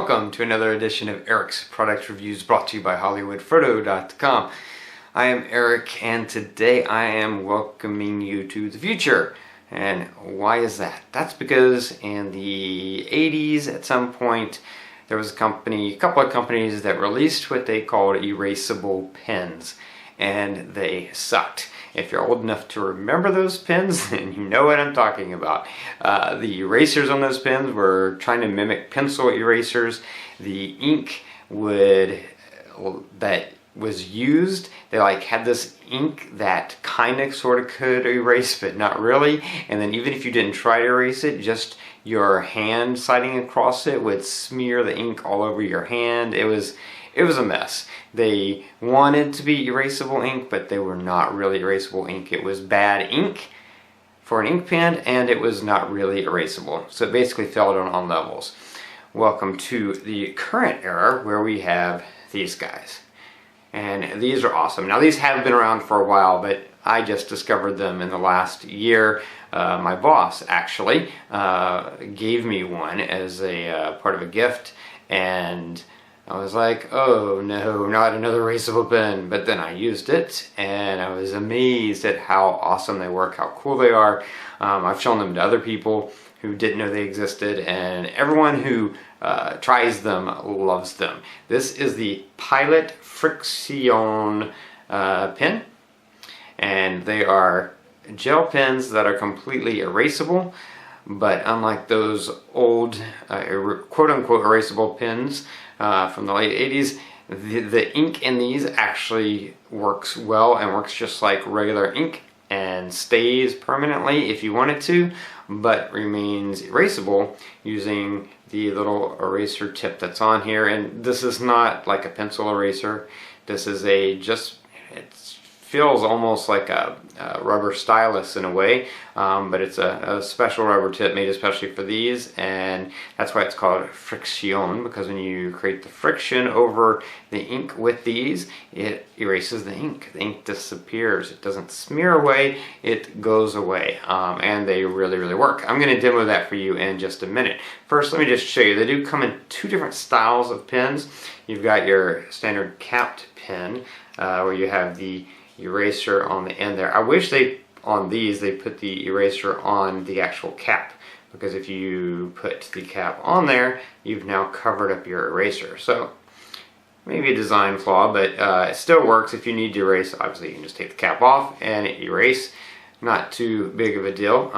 welcome to another edition of Eric's Product Reviews brought to you by hollywoodfrodo.com. I am Eric and today I am welcoming you to the future. And why is that? That's because in the 80s at some point there was a couple of companies that released what they called erasable pens, and they sucked. If you're old enough to remember those pens, then you know what I'm talking about. The erasers on those pens were trying to mimic pencil erasers. The ink that was used, they had this ink that kind of sort of could erase but not really, and then even if you didn't try to erase it, just your hand sliding across it would smear the ink all over your hand. It was a mess. They wanted to be erasable ink, but they were not really erasable ink. It was bad ink for an ink pen, and it was not really erasable. So it basically failed on all levels. Welcome to the current era where we have these guys. And these are awesome. Now these have been around for a while, but I just discovered them in the last year. My boss actually gave me one as a part of a gift, and I was like, oh no, not another erasable pen. But then I used it and I was amazed at how awesome they work, how cool they are. I've shown them to other people who didn't know they existed, and everyone who tries them loves them. This is the Pilot FriXion pen, and they are gel pens that are completely erasable. But unlike those old quote-unquote erasable pens from the late 80s, the ink in these actually works well and works just like regular ink and stays permanently if you want it to, but remains erasable using the little eraser tip that's on here. And this is not like a pencil eraser. This is it feels almost like a rubber stylus in a way, but it's a special rubber tip made especially for these, and that's why it's called FriXion, because when you create the friction over the ink with these, it erases the ink. The ink disappears. It doesn't smear away, it goes away, and they really work. I'm going to demo that for you in just a minute. First, let me just show you. They do come in two different styles of pens. You've got your standard capped pen, where you have the eraser on the end there. I wish on these they put the eraser on the actual cap, because if you put the cap on there, you've now covered up your eraser. So maybe a design flaw, but it still works. If you need to erase, obviously you can just take the cap off and erase. Not too big of a deal.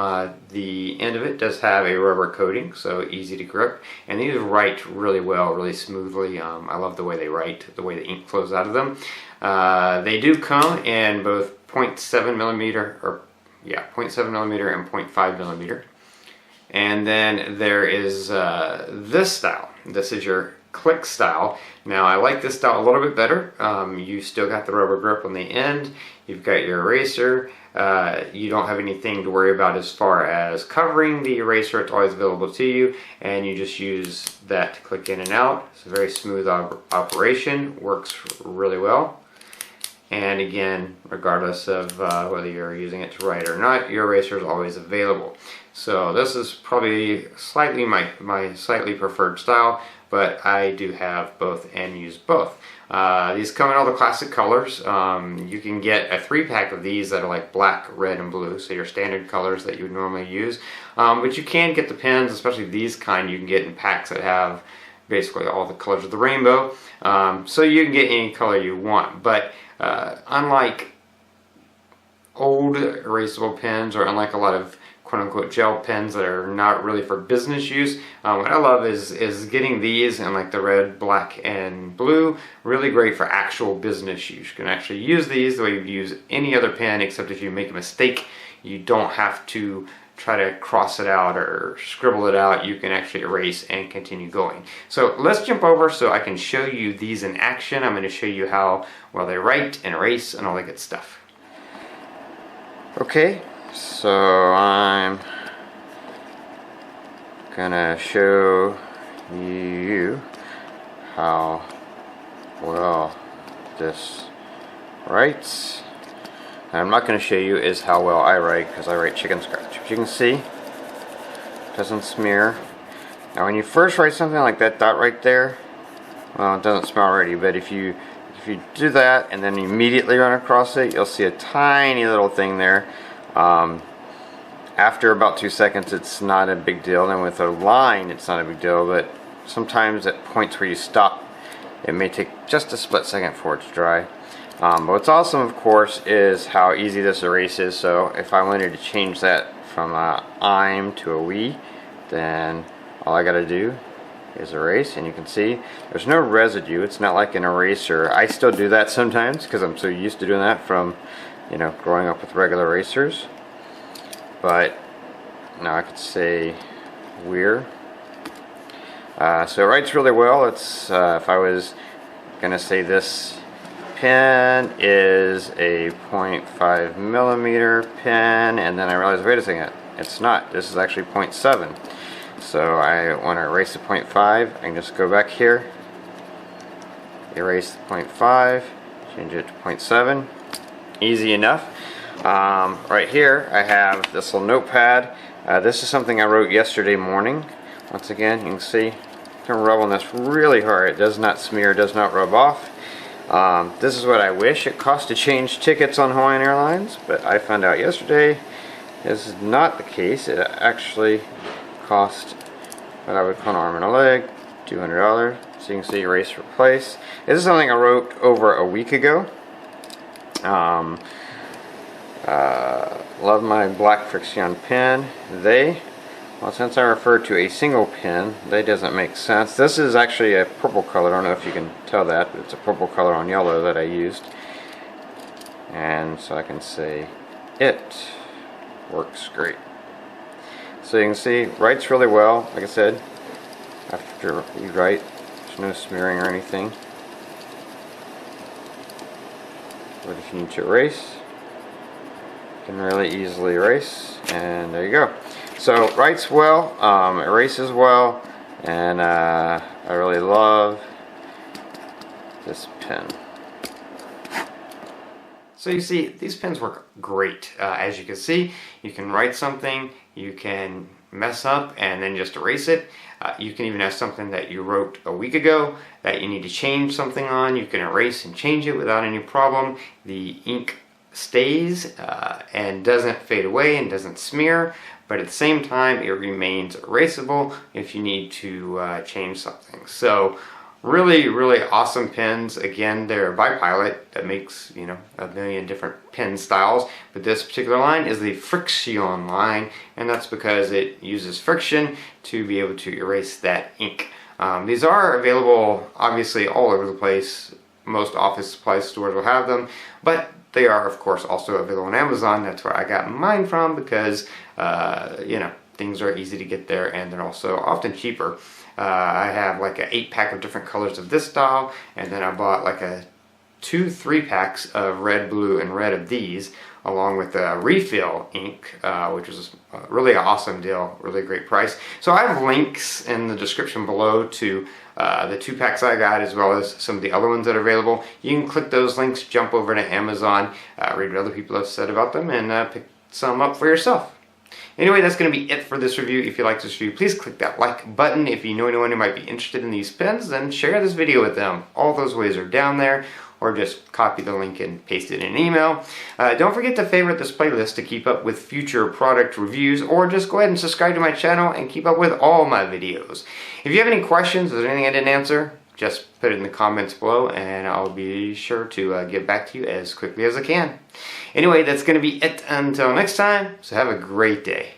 The end of it does have a rubber coating, so easy to grip, and these write really well, really smoothly. I love the way they write, the way the ink flows out of them. They do come in both 0.7 millimeter and 0.5 millimeter. And then there is this style. This is your click style. Now I like this style a little bit better. You still got the rubber grip on the end. You've got your eraser. You don't have anything to worry about as far as covering the eraser. It's always available to you, and you just use that to click in and out. It's a very smooth operation. Works really well. And again, regardless of whether you're using it to write or not, your eraser is always available. So this is probably slightly my slightly preferred style, but I do have both and use both. These come in all the classic colors. You can get a 3-pack of these that are like black, red, and blue, so your standard colors that you would normally use. But you can get the pens, especially these kind, you can get in packs that have basically all the colors of the rainbow. So you can get any color you want. But unlike old erasable pens, or unlike a lot of quote-unquote gel pens that are not really for business use, what I love is getting these in like the red, black, and blue. Really great for actual business use. You can actually use these the way you'd use any other pen, except if you make a mistake, you don't have to try to cross it out or scribble it out. You can actually erase and continue going. So let's jump over so I can show you these in action. I'm going to show you how well they write and erase and all that good stuff. Okay, so I'm gonna show you how well this writes. And I'm not going to show you is how well I write, because I write chicken scratch. But you can see it doesn't smear. Now when you first write something like that dot right there, well, it doesn't smell already, but if you do that and then you immediately run across it, you'll see a tiny little thing there. After about 2 seconds, it's not a big deal, and with a line it's not a big deal, but sometimes at points where you stop, it may take just a split second for it to dry. But what's awesome, of course, is how easy this erase is. So if I wanted to change that from a I'm to a we, then all I gotta do is erase, and you can see there's no residue. It's not like an eraser. I still do that sometimes because I'm so used to doing that from, you know, growing up with regular erasers. But now I could say we're. So it writes really well. It's if I was gonna say this pen is a 0.5 millimeter pen, and then I realized, wait a second, it's not. This is actually 0.7. So I want to erase the 0.5. I can just go back here, erase the 0.5, change it to 0.7. Easy enough. Right here I have this little notepad. This is something I wrote yesterday morning. Once again, you can see I can rub on this really hard. It does not smear, does not rub off. This is what I wish it cost to change tickets on Hawaiian Airlines, but I found out yesterday this is not the case. It actually cost what I would call an arm and a leg, $200. So you can see erase, replace. This is something I wrote over a week ago. Love my black FriXion pen. Well, since I refer to a single pen, they doesn't make sense. This is actually a purple color. I don't know if you can tell that, but it's a purple color on yellow that I used. And so I can say it works great. So you can see, writes really well. Like I said, after you write, there's no smearing or anything. But if you need to erase, you can really easily erase, and there you go. So writes well, erases well, and I really love this pen. So you see, these pens work great. As you can see, you can write something, you can mess up and then just erase it. You can even have something that you wrote a week ago that you need to change something on. You can erase and change it without any problem. The ink stays and doesn't fade away and doesn't smear, but at the same time it remains erasable if you need to change something. So really, really awesome pens. Again, they're by Pilot that makes, you know, a million different pen styles, but this particular line is the FriXion line, and that's because it uses friction to be able to erase that ink. These are available obviously all over the place. Most office supply stores will have them, but they are of course also available on Amazon. That's where I got mine from because you know, things are easy to get there, and they're also often cheaper. I have like an 8-pack of different colors of this style, and then I bought like a 2-3 packs of red, blue, and red of these, along with the refill ink, which was a really awesome deal, really great price. So I have links in the description below to the 2 packs I got, as well as some of the other ones that are available. You can click those links, jump over to Amazon, read what other people have said about them, and pick some up for yourself. Anyway, that's going to be it for this review. If you like this review, please click that like button. If you know anyone who might be interested in these pens, then share this video with them. All those ways are down there, or just copy the link and paste it in an email. Don't forget to favorite this playlist to keep up with future product reviews, or just go ahead and subscribe to my channel and keep up with all my videos. If you have any questions, or anything I didn't answer, just put it in the comments below and I'll be sure to get back to you as quickly as I can. Anyway, that's going to be it until next time, so have a great day.